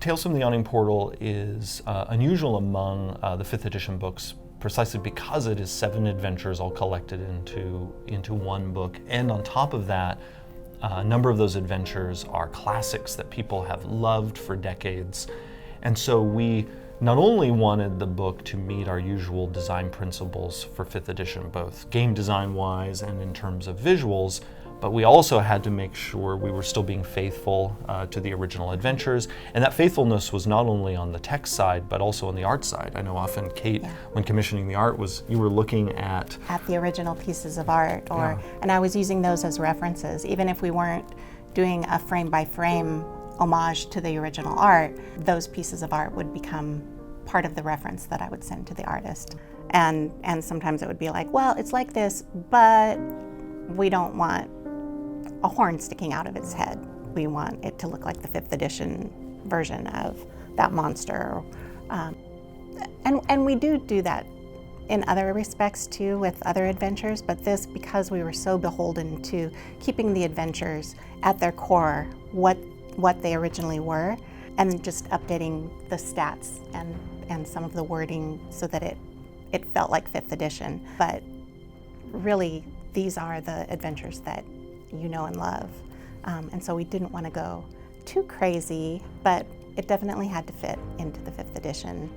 Tales from the Yawning Portal is unusual among the 5th edition books precisely because it is 7 adventures all collected into one book. And on top of that, a number of those adventures are classics that people have loved for decades. And so we not only wanted the book to meet our usual design principles for 5th edition, both game design-wise and in terms of visuals, but we also had to make sure we were still being faithful to the original adventures. And that faithfulness was not only on the text side, but also on the art side. I know often, Kate, when commissioning the art, you were looking at the original pieces of art, and I was using those as references. Even if we weren't doing a frame-by-frame homage to the original art, those pieces of art would become part of the reference that I would send to the artist. And sometimes it would be like, well, it's like this, but we don't want a horn sticking out of its head. We want it to look like the 5th edition version of that monster. And we do that in other respects too with other adventures, but this, because we were so beholden to keeping the adventures at their core, what they originally were, and just updating the stats and some of the wording so that it felt like 5th edition. But really, these are the adventures that you know and love. And so we didn't want to go too crazy, but it definitely had to fit into the 5th edition.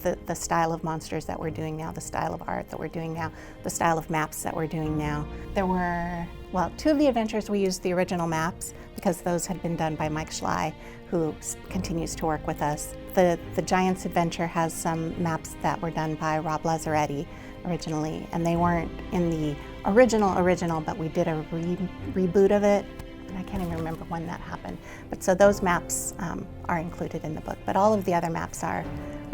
The style of monsters that we're doing now, the style of art that we're doing now, the style of maps that we're doing now. There were, well, 2 of the adventures we used the original maps because those had been done by Mike Schley, who continues to work with us. The Giants adventure has some maps that were done by Rob Lazzaretti originally, and they weren't in the original, but we did a reboot of it, and I can't even remember when that happened. But so those maps are included in the book, but all of the other maps are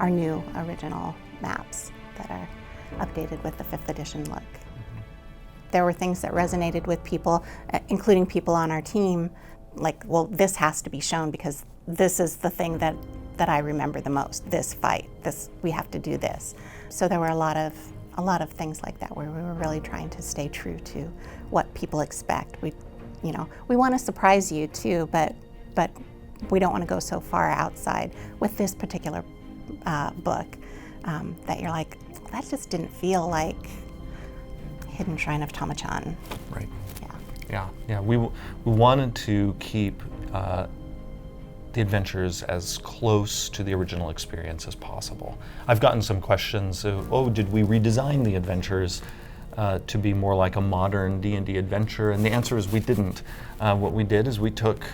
new original maps that are updated with the 5th edition look. There were things that resonated with people, including people on our team, like, well, this has to be shown because this is the thing that I remember the most, this fight, we have to do this. So there were a lot of things like that where we were really trying to stay true to what people expect. We want to surprise you too, but we don't want to go so far outside with this particular book that you're like, that just didn't feel like Hidden Shrine of Tama-chan. Right. Yeah. We wanted to keep the adventures as close to the original experience as possible. I've gotten some questions of, did we redesign the adventures to be more like a modern D&D adventure? And the answer is we didn't. What we did is we took,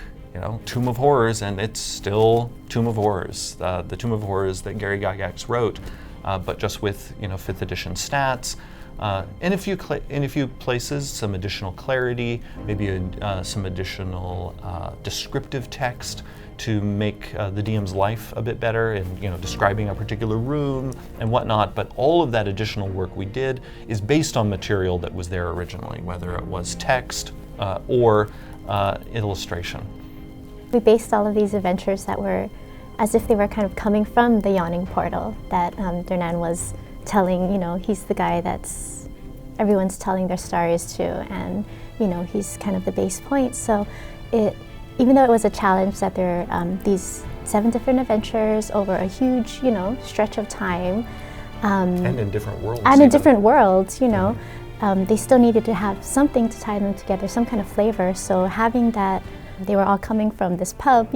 Tomb of Horrors, and it's still Tomb of Horrors, the Tomb of Horrors that Gary Gygax wrote, but just with 5th edition stats. In a few places, some additional clarity, maybe some additional descriptive text to make the DM's life a bit better, and describing a particular room and whatnot. But all of that additional work we did is based on material that was there originally, whether it was text or illustration. We based all of these adventures that were as if they were kind of coming from the Yawning Portal that Dernan was telling. He's the guy that's everyone's telling their stories to, and he's kind of the base point. So even though it was a challenge that there are these 7 different adventures over a huge stretch of time, and in different worlds, they still needed to have something to tie them together, some kind of flavor. So having that they were all coming from this pub,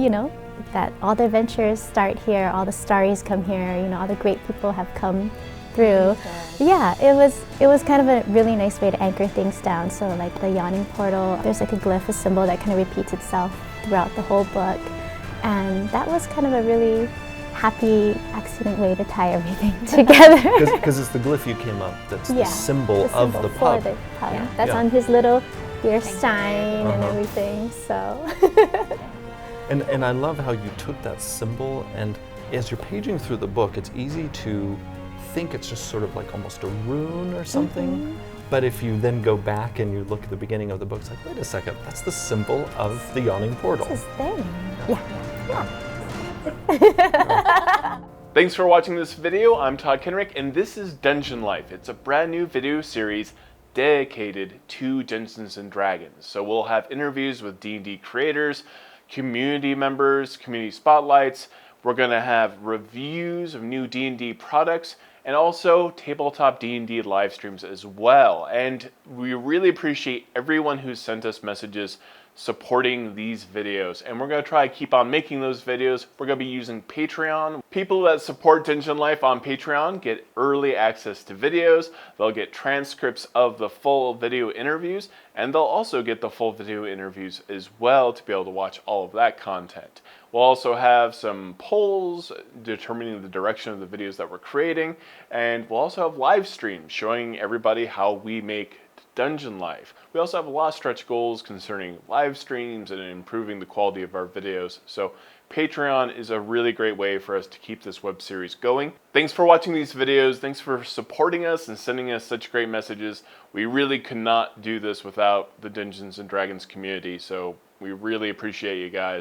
that all the adventures start here, all the stories come here, all the great people have come through. Yeah, it was kind of a really nice way to anchor things down. So like the Yawning Portal, there's like a glyph, a symbol that kind of repeats itself throughout the whole book. And that was kind of a really happy accident way to tie everything together. Because it's the glyph you came up, that's the symbol of the pub. The pub. Yeah. That's on his little beer stein and everything, so. And I love how you took that symbol, and as you're paging through the book, it's easy to think it's just sort of like almost a rune or something. But if you then go back and you look at the beginning of the book, it's like, wait a second, that's the symbol of the Yawning Portal. That's his thing. Yeah. Thanks for watching this video. I'm Todd Kenrick, and this is Dungeon Life. It's a brand new video series dedicated to Dungeons & Dragons. So we'll have interviews with D&D creators, community members, community spotlights. We're going to have reviews of new D&D products and also tabletop D&D live streams as well. And we really appreciate everyone who sent us messages supporting these videos, and we're going to try to keep on making those videos. We're going to be using Patreon. People that support Dungeon Life on Patreon get early access to videos. They'll get transcripts of the full video interviews, and they'll also get the full video interviews as well to be able to watch all of that content. We'll also have some polls determining the direction of the videos that we're creating, and we'll also have live streams showing everybody how we make Dungeon Life. We also have a lot of stretch goals concerning live streams and improving the quality of our videos. So Patreon is a really great way for us to keep this web series going. Thanks for watching these videos. Thanks for supporting us and sending us such great messages. We really could not do this without the Dungeons and Dragons community. So we really appreciate you guys.